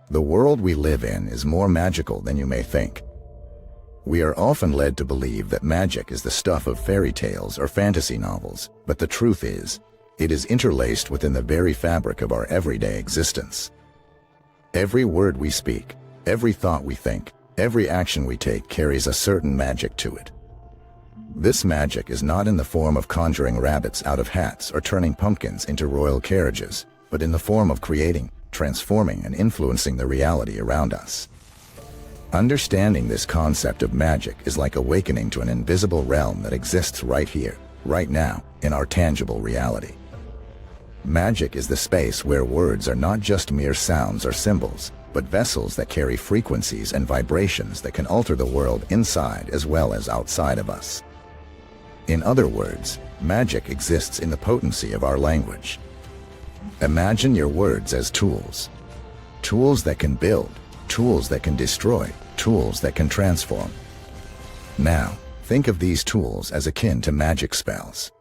The world we live in is more magical than you may think. We are often led to believe that magic is the stuff of fairy tales or fantasy novels, but the truth is, it is interlaced within the very fabric of our everyday existence. Every word we speak, every thought we think, every action we take carries a certain magic to it. This magic is not in the form of conjuring rabbits out of hats or turning pumpkins into royal carriages, but in the form of creating, transforming, and influencing the reality around us. Understanding this concept of magic is like awakening to an invisible realm that exists right here, right now, in our tangible reality. Magic is the space where words are not just mere sounds or symbols, but vessels that carry frequencies and vibrations that can alter the world inside as well as outside of us. In other words, magic exists in the potency of our language. Imagine your words as tools. Tools that can build, tools that can destroy, tools that can transform. Now, think of these tools as akin to magic spells.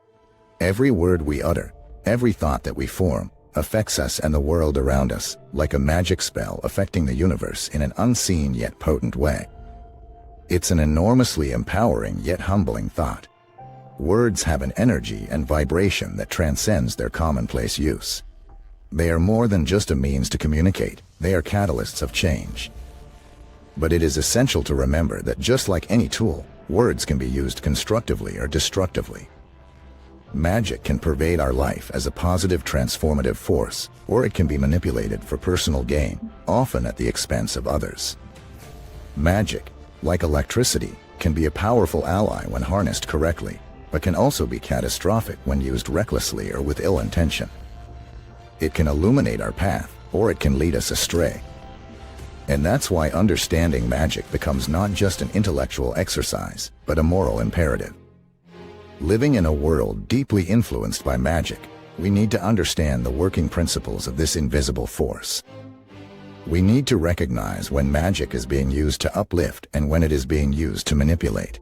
Every word we utter, every thought that we form, affects us and the world around us, like a magic spell affecting the universe in an unseen yet potent way. It's an enormously empowering yet humbling thought. Words have an energy and vibration that transcends their commonplace use. They are more than just a means to communicate, they are catalysts of change. But it is essential to remember that just like any tool, words can be used constructively or destructively. Magic can pervade our life as a positive transformative force, or it can be manipulated for personal gain, often at the expense of others. Magic, like electricity, can be a powerful ally when harnessed correctly, but can also be catastrophic when used recklessly or with ill intention. It can illuminate our path, or it can lead us astray. And that's why understanding magic becomes not just an intellectual exercise, but a moral imperative. Living in a world deeply influenced by magic, we need to understand the working principles of this invisible force. We need to recognize when magic is being used to uplift and when it is being used to manipulate.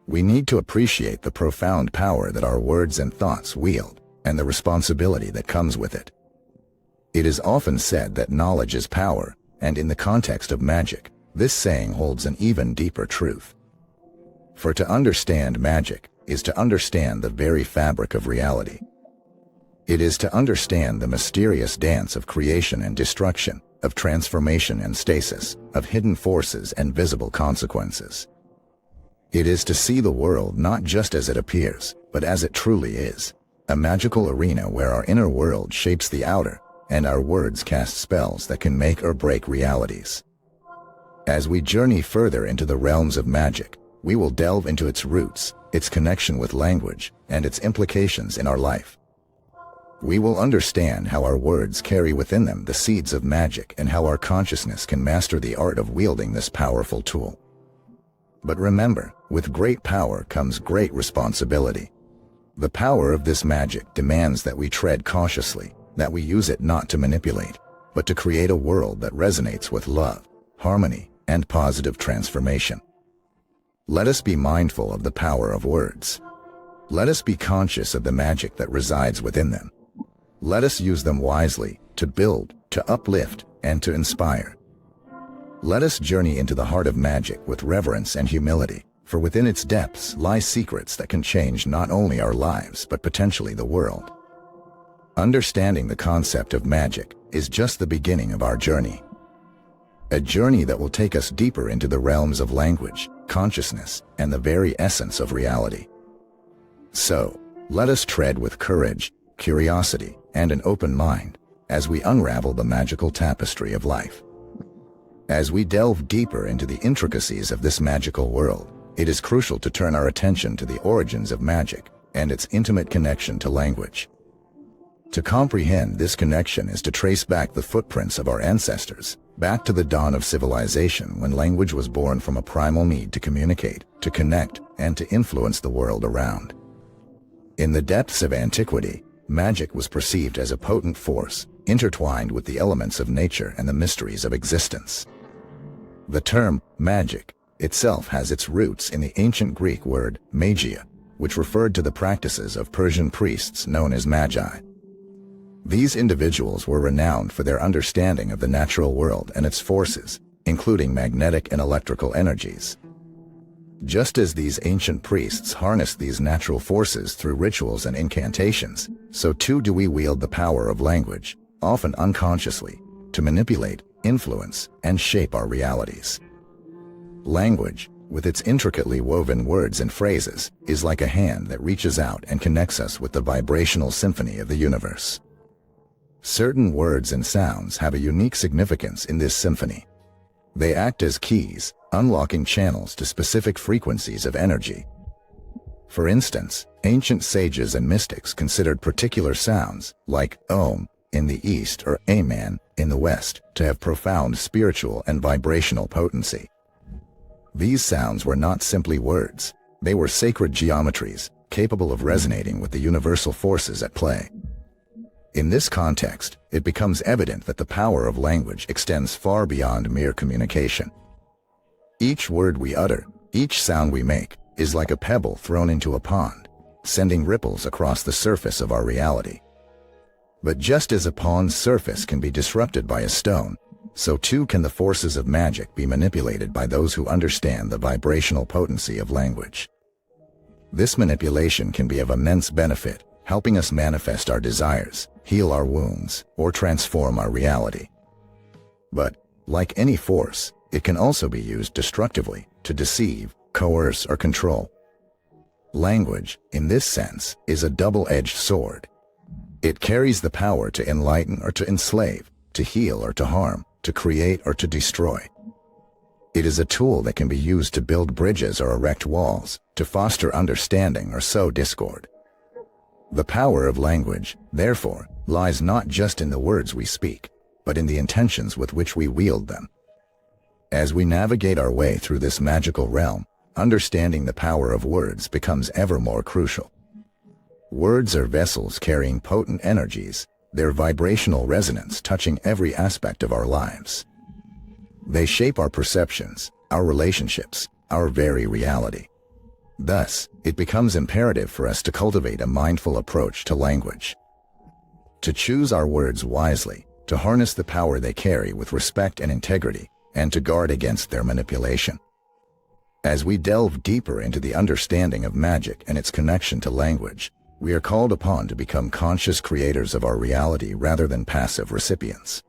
We need to appreciate the profound power that our words and thoughts wield, and the responsibility that comes with it. It is often said that knowledge is power, and in the context of magic, this saying holds an even deeper truth. For to understand magic is to understand the very fabric of reality. It is to understand the mysterious dance of creation and destruction, of transformation and stasis, of hidden forces and visible consequences. It is to see the world not just as it appears, but as it truly is, a magical arena where our inner world shapes the outer, and our words cast spells that can make or break realities. As we journey further into the realms of magic, we will delve into its roots, its connection with language, and its implications in our life. We will understand how our words carry within them the seeds of magic and how our consciousness can master the art of wielding this powerful tool. But remember, with great power comes great responsibility. The power of this magic demands that we tread cautiously, that we use it not to manipulate, but to create a world that resonates with love, harmony, and positive transformation. Let us be mindful of the power of words. Let us be conscious of the magic that resides within them. Let us use them wisely, to build, to uplift, and to inspire. Let us journey into the heart of magic with reverence and humility, for within its depths lie secrets that can change not only our lives but potentially the world. Understanding the concept of magic is just the beginning of our journey. A journey that will take us deeper into the realms of language, consciousness, and the very essence of reality. So, let us tread with courage, curiosity, and an open mind, as we unravel the magical tapestry of life. As we delve deeper into the intricacies of this magical world, it is crucial to turn our attention to the origins of magic and its intimate connection to language. To comprehend this connection is to trace back the footprints of our ancestors, back to the dawn of civilization when language was born from a primal need to communicate, to connect, and to influence the world around. In the depths of antiquity, magic was perceived as a potent force, intertwined with the elements of nature and the mysteries of existence. The term magic itself has its roots in the ancient Greek word magia, which referred to the practices of Persian priests known as magi. These individuals were renowned for their understanding of the natural world and its forces, including magnetic and electrical energies. Just as these ancient priests harnessed these natural forces through rituals and incantations, so too do we wield the power of language, often unconsciously, to manipulate, influence, and shape our realities. Language, with its intricately woven words and phrases, is like a hand that reaches out and connects us with the vibrational symphony of the universe. Certain words and sounds have a unique significance in this symphony. They act as keys, unlocking channels to specific frequencies of energy. For instance, ancient sages and mystics considered particular sounds, like Om in the East or Amen in the West, to have profound spiritual and vibrational potency. These sounds were not simply words, they were sacred geometries, capable of resonating with the universal forces at play. In this context, it becomes evident that the power of language extends far beyond mere communication. Each word we utter, each sound we make, is like a pebble thrown into a pond, sending ripples across the surface of our reality. But just as a pond's surface can be disrupted by a stone, so too can the forces of magic be manipulated by those who understand the vibrational potency of language. This manipulation can be of immense benefit, helping us manifest our desires, heal our wounds, or transform our reality. But, like any force, it can also be used destructively, to deceive, coerce, or control. Language, in this sense, is a double-edged sword. It carries the power to enlighten or to enslave, to heal or to harm, to create or to destroy. It is a tool that can be used to build bridges or erect walls, to foster understanding or sow discord. The power of language, therefore, lies not just in the words we speak, but in the intentions with which we wield them. As we navigate our way through this magical realm, understanding the power of words becomes ever more crucial. Words are vessels carrying potent energies, their vibrational resonance touching every aspect of our lives. They shape our perceptions, our relationships, our very reality. Thus, it becomes imperative for us to cultivate a mindful approach to language. To choose our words wisely, to harness the power they carry with respect and integrity, and to guard against their manipulation. As we delve deeper into the understanding of magic and its connection to language, we are called upon to become conscious creators of our reality rather than passive recipients.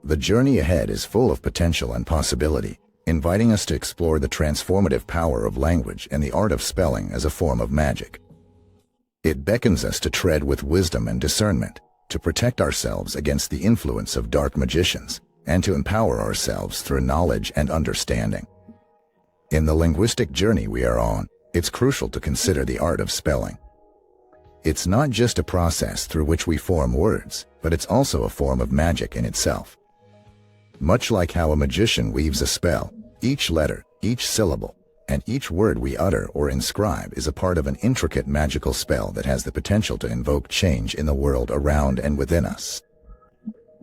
The journey ahead is full of potential and possibility, inviting us to explore the transformative power of language and the art of spelling as a form of magic. It beckons us to tread with wisdom and discernment, to protect ourselves against the influence of dark magicians, and to empower ourselves through knowledge and understanding. In the linguistic journey we are on, it's crucial to consider the art of spelling. It's not just a process through which we form words, but it's also a form of magic in itself. Much like how a magician weaves a spell, each letter, each syllable, and each word we utter or inscribe is a part of an intricate magical spell that has the potential to invoke change in the world around and within us.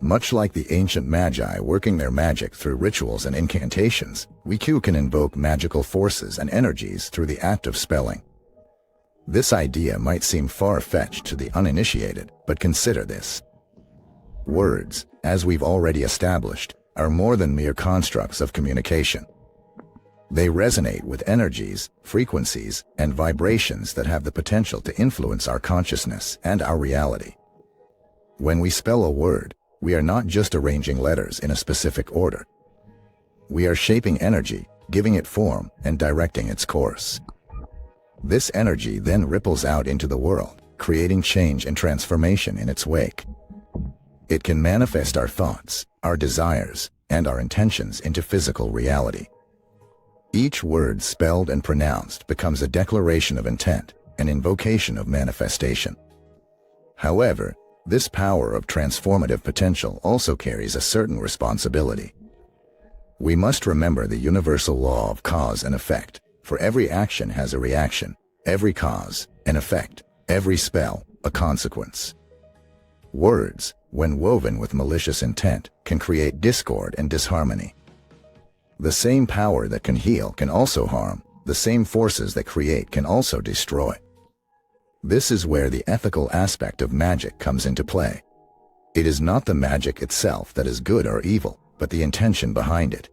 Much like the ancient magi working their magic through rituals and incantations, we too can invoke magical forces and energies through the act of spelling. This idea might seem far-fetched to the uninitiated, but consider this. Words, as we've already established, are more than mere constructs of communication. They resonate with energies, frequencies, and vibrations that have the potential to influence our consciousness and our reality. When we spell a word, we are not just arranging letters in a specific order. We are shaping energy, giving it form, and directing its course. This energy then ripples out into the world, creating change and transformation in its wake. It can manifest our thoughts, our desires, and our intentions into physical reality. Each word spelled and pronounced becomes a declaration of intent, an invocation of manifestation. However, this power of transformative potential also carries a certain responsibility. We must remember the universal law of cause and effect. For every action has a reaction, every cause, an effect, every spell, a consequence. Words, when woven with malicious intent, can create discord and disharmony. The same power that can heal can also harm, the same forces that create can also destroy. This is where the ethical aspect of magic comes into play, It is not the magic itself that is good or evil, but the intention behind it.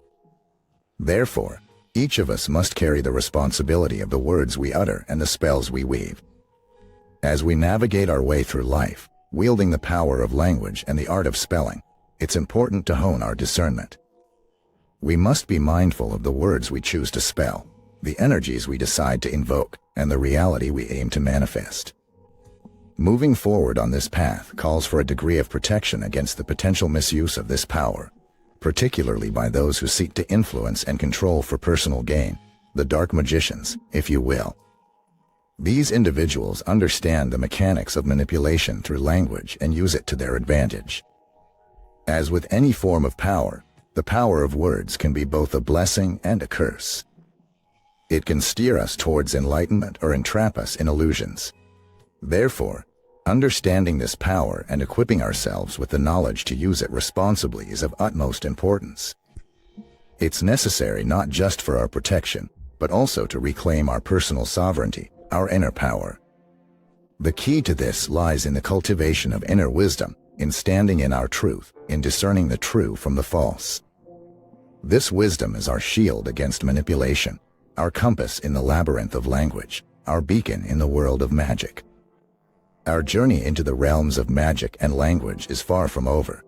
Therefore, each of us must carry the responsibility of the words we utter and the spells we weave. As we navigate our way through life, wielding the power of language and the art of spelling, it's important to hone our discernment. We must be mindful of the words we choose to spell, the energies we decide to invoke, and the reality we aim to manifest. Moving forward on this path calls for a degree of protection against the potential misuse of this power, particularly by those who seek to influence and control for personal gain, the dark magicians, if you will. These individuals understand the mechanics of manipulation through language and use it to their advantage. As with any form of power, the power of words can be both a blessing and a curse. It can steer us towards enlightenment or entrap us in illusions. Therefore, understanding this power and equipping ourselves with the knowledge to use it responsibly is of utmost importance. It's necessary not just for our protection, but also to reclaim our personal sovereignty, our inner power. The key to this lies in the cultivation of inner wisdom, in standing in our truth, in discerning the true from the false. This wisdom is our shield against manipulation, our compass in the labyrinth of language, our beacon in the world of magic. Our journey into the realms of magic and language is far from over.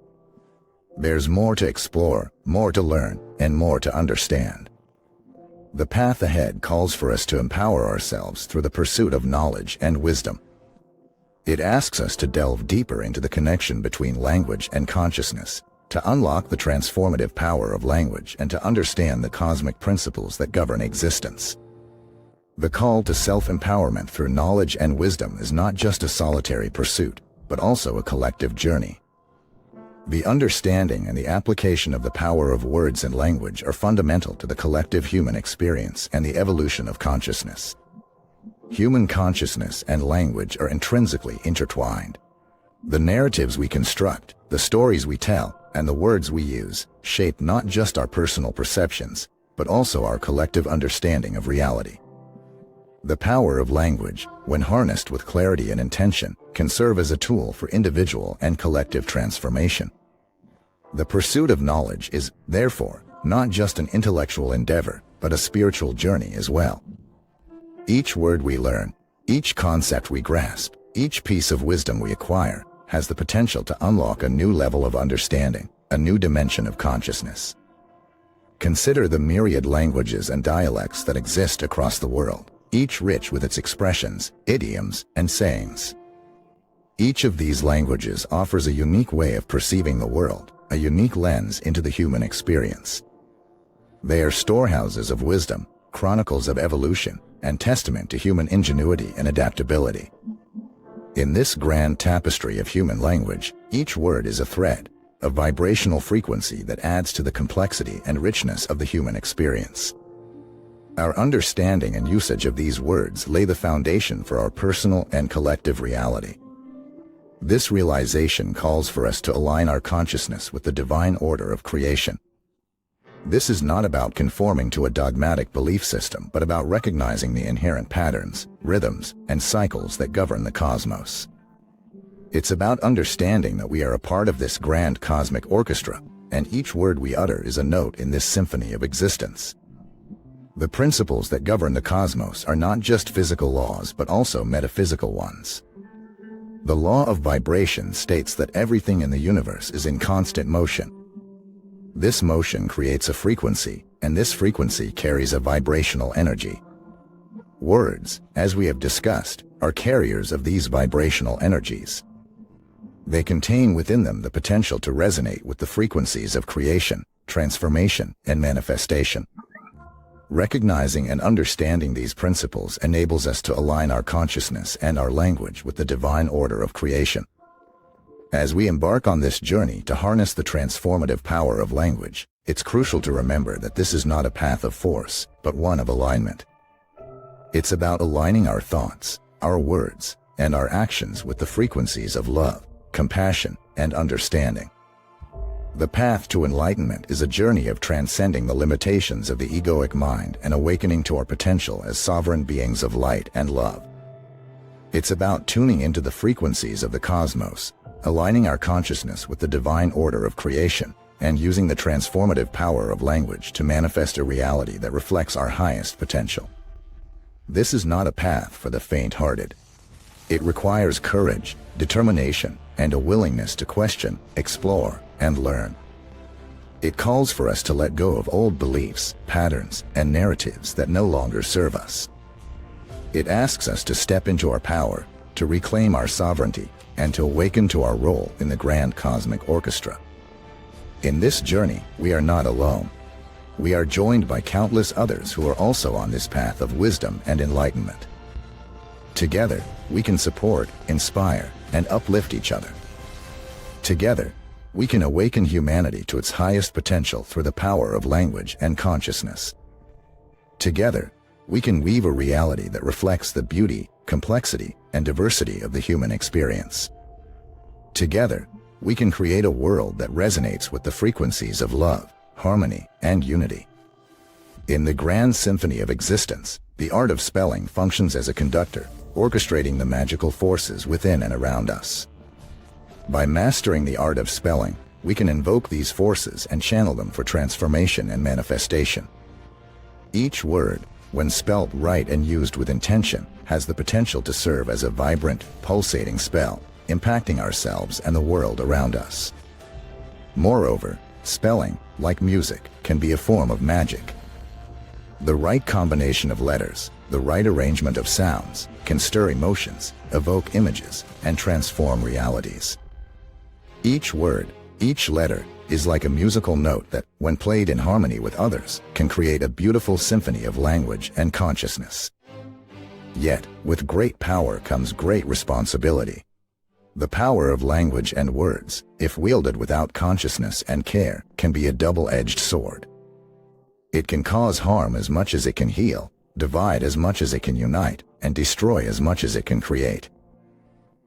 There's more to explore, more to learn, and more to understand. The path ahead calls for us to empower ourselves through the pursuit of knowledge and wisdom. It asks us to delve deeper into the connection between language and consciousness, to unlock the transformative power of language and to understand the cosmic principles that govern existence. The call to self-empowerment through knowledge and wisdom is not just a solitary pursuit, but also a collective journey. The understanding and the application of the power of words and language are fundamental to the collective human experience and the evolution of consciousness. Human consciousness and language are intrinsically intertwined. The narratives we construct, the stories we tell, and the words we use shape not just our personal perceptions, but also our collective understanding of reality. The power of language, when harnessed with clarity and intention, can serve as a tool for individual and collective transformation. The pursuit of knowledge is, therefore, not just an intellectual endeavor, but a spiritual journey as well. Each word we learn, each concept we grasp, each piece of wisdom we acquire, has the potential to unlock a new level of understanding, a new dimension of consciousness. Consider the myriad languages and dialects that exist across the world, each rich with its expressions, idioms, and sayings. Each of these languages offers a unique way of perceiving the world, a unique lens into the human experience. They are storehouses of wisdom, chronicles of evolution, and testament to human ingenuity and adaptability. In this grand tapestry of human language, each word is a thread, a vibrational frequency that adds to the complexity and richness of the human experience. Our understanding and usage of these words lay the foundation for our personal and collective reality. This realization calls for us to align our consciousness with the divine order of creation. This is not about conforming to a dogmatic belief system, but about recognizing the inherent patterns, rhythms, and cycles that govern the cosmos. It's about understanding that we are a part of this grand cosmic orchestra, and each word we utter is a note in this symphony of existence. The principles that govern the cosmos are not just physical laws, but also metaphysical ones. The law of vibration states that everything in the universe is in constant motion. This motion creates a frequency, and this frequency carries a vibrational energy. Words, as we have discussed, are carriers of these vibrational energies. They contain within them the potential to resonate with the frequencies of creation, transformation, and manifestation. Recognizing and understanding these principles enables us to align our consciousness and our language with the divine order of creation. As we embark on this journey to harness the transformative power of language, it's crucial to remember that this is not a path of force, but one of alignment. It's about aligning our thoughts, our words, and our actions with the frequencies of love, compassion, and understanding. The path to enlightenment is a journey of transcending the limitations of the egoic mind and awakening to our potential as sovereign beings of light and love. It's about tuning into the frequencies of the cosmos, aligning our consciousness with the divine order of creation, and using the transformative power of language to manifest a reality that reflects our highest potential. This is not a path for the faint-hearted. It requires courage, determination, and a willingness to question, explore, and learn. It calls for us to let go of old beliefs, patterns, and narratives that no longer serve us. It asks us to step into our power, to reclaim our sovereignty, and to awaken to our role in the grand cosmic orchestra. In this journey, we are not alone. We are joined by countless others who are also on this path of wisdom and enlightenment. Together, we can support, inspire, and uplift each other. Together, we can awaken humanity to its highest potential through the power of language and consciousness. Together, we can weave a reality that reflects the beauty, complexity, and diversity of the human experience. Together, we can create a world that resonates with the frequencies of love, harmony, and unity. In the grand symphony of existence, the art of spelling functions as a conductor, orchestrating the magical forces within and around us. By mastering the art of spelling, we can invoke these forces and channel them for transformation and manifestation. Each word, when spelt right and used with intention, has the potential to serve as a vibrant, pulsating spell, impacting ourselves and the world around us. Moreover, spelling, like music, can be a form of magic. The right combination of letters, the right arrangement of sounds, can stir emotions, evoke images, and transform realities. Each word, each letter, is like a musical note that, when played in harmony with others, can create a beautiful symphony of language and consciousness. Yet, with great power comes great responsibility. The power of language and words, if wielded without consciousness and care, can be a double-edged sword. It can cause harm as much as it can heal, divide as much as it can unite, and destroy as much as it can create.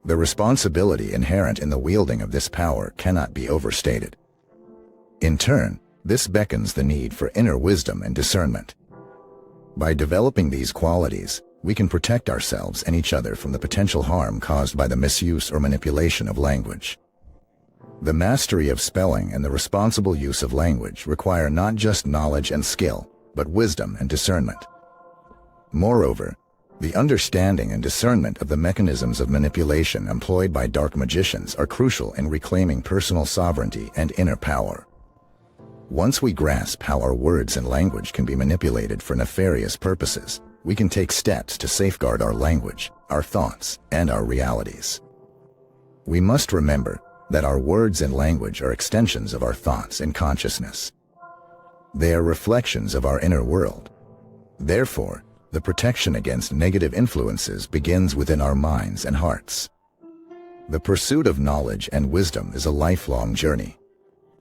The responsibility inherent in the wielding of this power cannot be overstated. In turn, this beckons the need for inner wisdom and discernment. By developing these qualities, we can protect ourselves and each other from the potential harm caused by the misuse or manipulation of language. The mastery of spelling and the responsible use of language require not just knowledge and skill, but wisdom and discernment. Moreover, the understanding and discernment of the mechanisms of manipulation employed by dark magicians are crucial in reclaiming personal sovereignty and inner power. Once we grasp how our words and language can be manipulated for nefarious purposes, we can take steps to safeguard our language, our thoughts, and our realities. We must remember that our words and language are extensions of our thoughts and consciousness. They are reflections of our inner world. Therefore, the protection against negative influences begins within our minds and hearts. The pursuit of knowledge and wisdom is a lifelong journey.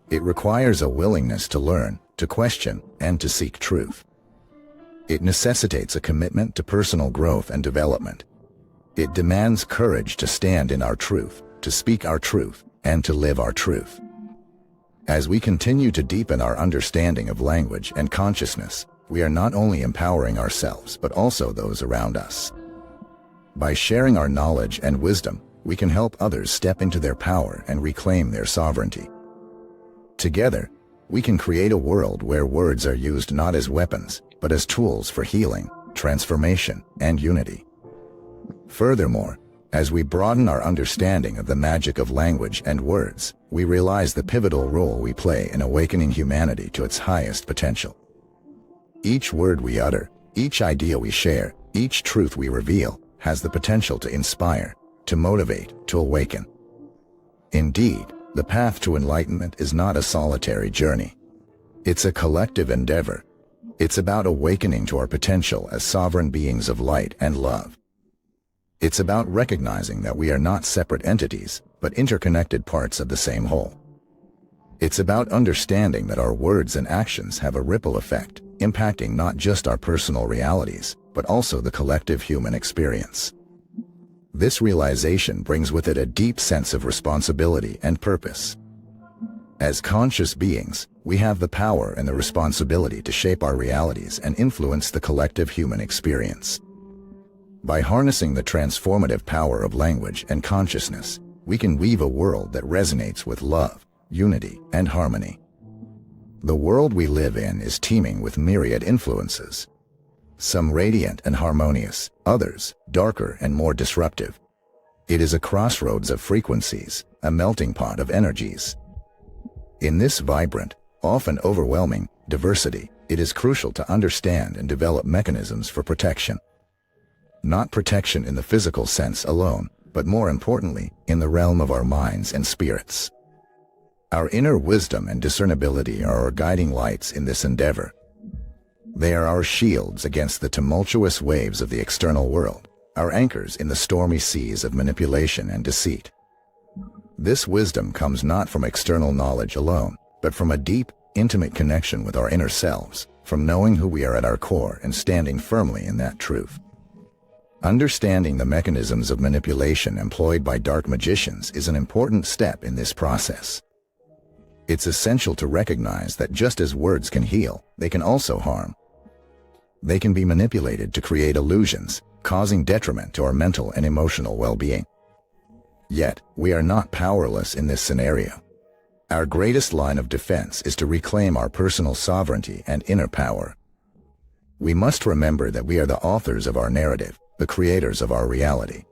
It requires a willingness to learn, to question, and to seek truth. It necessitates a commitment to personal growth and development. It demands courage to stand in our truth, to speak our truth, and to live our truth. As we continue to deepen our understanding of language and consciousness, we are not only empowering ourselves but also those around us. By sharing our knowledge and wisdom, we can help others step into their power and reclaim their sovereignty. Together, we can create a world where words are used not as weapons, but as tools for healing, transformation, and unity. Furthermore, as we broaden our understanding of the magic of language and words, we realize the pivotal role we play in awakening humanity to its highest potential. Each word we utter, each idea we share, each truth we reveal, has the potential to inspire, to motivate, to awaken. Indeed, the path to enlightenment is not a solitary journey. It's a collective endeavor. It's about awakening to our potential as sovereign beings of light and love. It's about recognizing that we are not separate entities, but interconnected parts of the same whole. It's about understanding that our words and actions have a ripple effect, impacting not just our personal realities, but also the collective human experience. This realization brings with it a deep sense of responsibility and purpose. As conscious beings, we have the power and the responsibility to shape our realities and influence the collective human experience. By harnessing the transformative power of language and consciousness, we can weave a world that resonates with love, unity, and harmony. The world we live in is teeming with myriad influences. Some radiant and harmonious, others darker and more disruptive. It is a crossroads of frequencies, a melting pot of energies. In this vibrant, often overwhelming, diversity, it is crucial to understand and develop mechanisms for protection. Not protection in the physical sense alone, but more importantly, in the realm of our minds and spirits. Our inner wisdom and discernibility are our guiding lights in this endeavor. They are our shields against the tumultuous waves of the external world, our anchors in the stormy seas of manipulation and deceit. This wisdom comes not from external knowledge alone, but from a deep, intimate connection with our inner selves, from knowing who we are at our core and standing firmly in that truth. Understanding the mechanisms of manipulation employed by dark magicians is an important step in this process. It's essential to recognize that just as words can heal, they can also harm. They can be manipulated to create illusions, causing detriment to our mental and emotional well-being. Yet, we are not powerless in this scenario. Our greatest line of defense is to reclaim our personal sovereignty and inner power. We must remember that we are the authors of our narrative, the creators of our reality.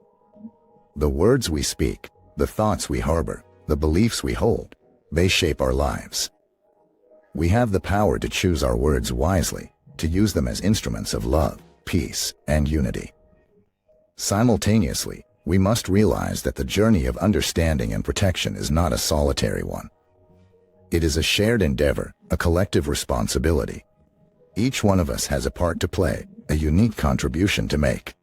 The words we speak, the thoughts we harbor, the beliefs we hold, they shape our lives. We have the power to choose our words wisely, to use them as instruments of love, peace, and unity. Simultaneously, we must realize that the journey of understanding and protection is not a solitary one. It is a shared endeavor, a collective responsibility. Each one of us has a part to play, a unique contribution to make.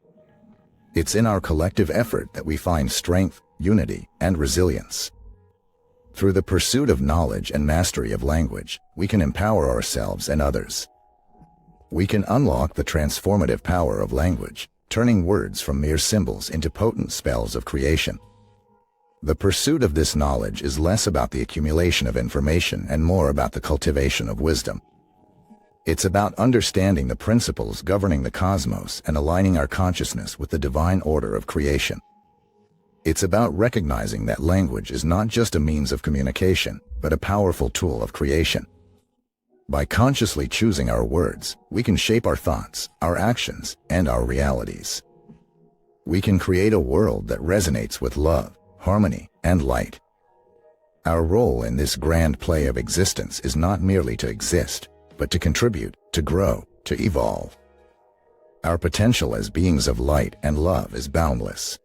It's in our collective effort that we find strength, unity, and resilience. Through the pursuit of knowledge and mastery of language, we can empower ourselves and others. We can unlock the transformative power of language, turning words from mere symbols into potent spells of creation. The pursuit of this knowledge is less about the accumulation of information and more about the cultivation of wisdom. It's about understanding the principles governing the cosmos and aligning our consciousness with the divine order of creation. It's about recognizing that language is not just a means of communication, but a powerful tool of creation. By consciously choosing our words, we can shape our thoughts, our actions, and our realities. We can create a world that resonates with love, harmony, and light. Our role in this grand play of existence is not merely to exist, but to contribute, to grow, to evolve. Our potential as beings of light and love is boundless.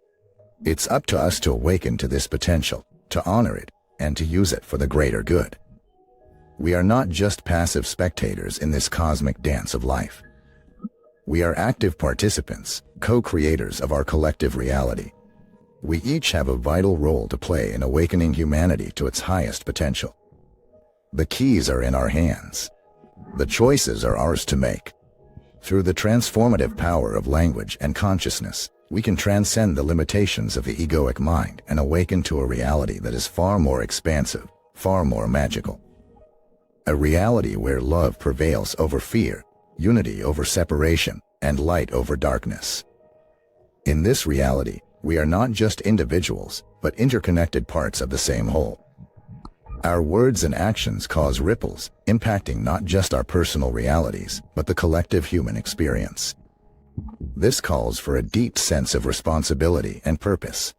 It's up to us to awaken to this potential, to honor it, and to use it for the greater good. We are not just passive spectators in this cosmic dance of life. We are active participants, co-creators of our collective reality. We each have a vital role to play in awakening humanity to its highest potential. The keys are in our hands. The choices are ours to make. Through the transformative power of language and consciousness, we can transcend the limitations of the egoic mind and awaken to a reality that is far more expansive, far more magical. A reality where love prevails over fear, unity over separation, and light over darkness. In this reality, we are not just individuals, but interconnected parts of the same whole. Our words and actions cause ripples, impacting not just our personal realities, but the collective human experience. This calls for a deep sense of responsibility and purpose.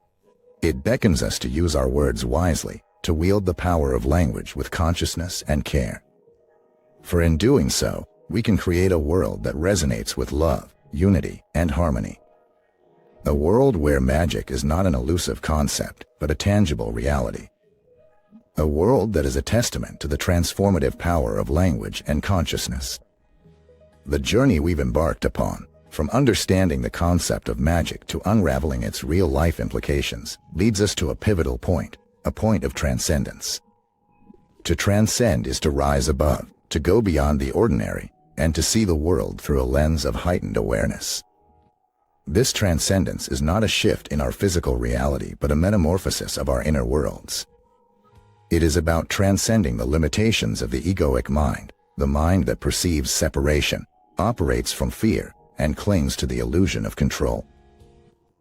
It beckons us to use our words wisely, to wield the power of language with consciousness and care. For in doing so, we can create a world that resonates with love, unity, and harmony. A world where magic is not an elusive concept, but a tangible reality. A world that is a testament to the transformative power of language and consciousness. The journey we've embarked upon, from understanding the concept of magic to unraveling its real-life implications, leads us to a pivotal point, a point of transcendence. To transcend is to rise above, to go beyond the ordinary, and to see the world through a lens of heightened awareness. This transcendence is not a shift in our physical reality, but a metamorphosis of our inner worlds. It is about transcending the limitations of the egoic mind, the mind that perceives separation, operates from fear, and clings to the illusion of control.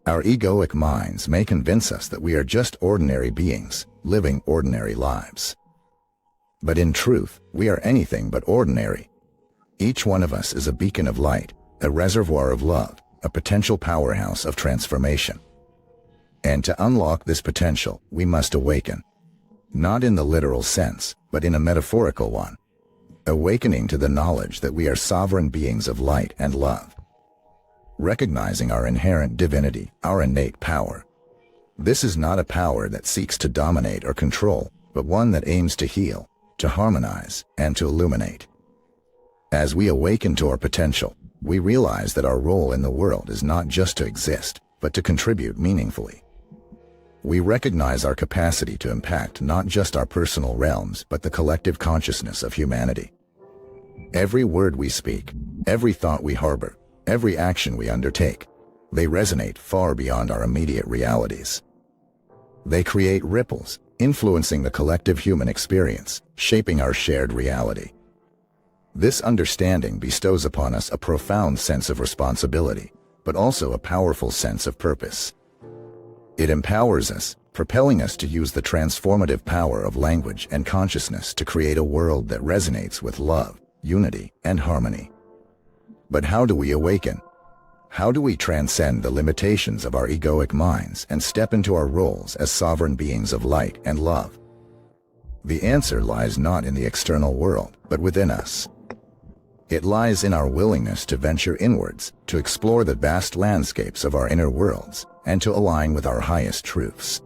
Our egoic minds may convince us that we are just ordinary beings, living ordinary lives. But in truth, we are anything but ordinary. Each one of us is a beacon of light, a reservoir of love, a potential powerhouse of transformation. And to unlock this potential, we must awaken. Not in the literal sense, but in a metaphorical one. Awakening to the knowledge that we are sovereign beings of light and love. Recognizing our inherent divinity, our innate power. This is not a power that seeks to dominate or control, but one that aims to heal, to harmonize, and to illuminate. As we awaken to our potential, we realize that our role in the world is not just to exist, but to contribute meaningfully. We recognize our capacity to impact not just our personal realms, but the collective consciousness of humanity. Every word we speak, every thought we harbor, every action we undertake, they resonate far beyond our immediate realities. They create ripples, influencing the collective human experience, shaping our shared reality. This understanding bestows upon us a profound sense of responsibility, but also a powerful sense of purpose. It empowers us, propelling us to use the transformative power of language and consciousness to create a world that resonates with love, unity, and harmony. But how do we awaken? How do we transcend the limitations of our egoic minds and step into our roles as sovereign beings of light and love? The answer lies not in the external world, but within us. It lies in our willingness to venture inwards, to explore the vast landscapes of our inner worlds, and to align with our highest truths.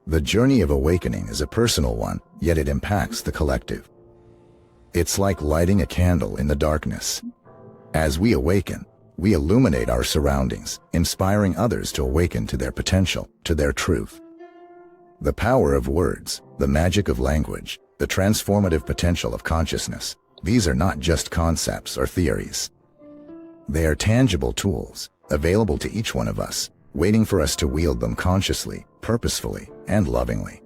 The journey of awakening is a personal one, yet it impacts the collective. It's like lighting a candle in the darkness. As we awaken, we illuminate our surroundings, inspiring others to awaken to their potential, to their truth. The power of words, the magic of language, the transformative potential of consciousness, these are not just concepts or theories. They are tangible tools, available to each one of us, waiting for us to wield them consciously, purposefully, and lovingly.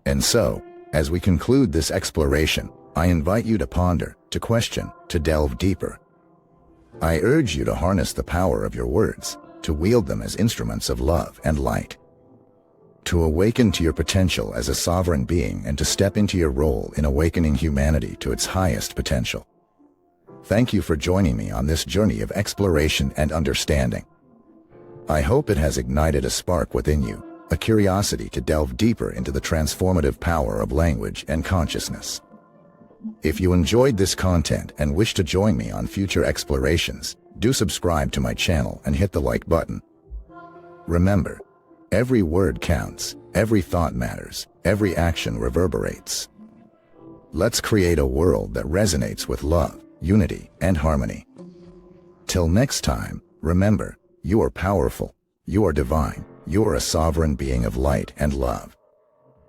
And so, as we conclude this exploration, I invite you to ponder, to question, to delve deeper. I urge you to harness the power of your words, to wield them as instruments of love and light. To awaken to your potential as a sovereign being and to step into your role in awakening humanity to its highest potential. Thank you for joining me on this journey of exploration and understanding. I hope it has ignited a spark within you, a curiosity to delve deeper into the transformative power of language and consciousness. If you enjoyed this content and wish to join me on future explorations, do subscribe to my channel and hit the like button. Remember, every word counts, every thought matters, every action reverberates. Let's create a world that resonates with love, unity, and harmony. Till next time, remember, you are powerful, you are divine, you are a sovereign being of light and love.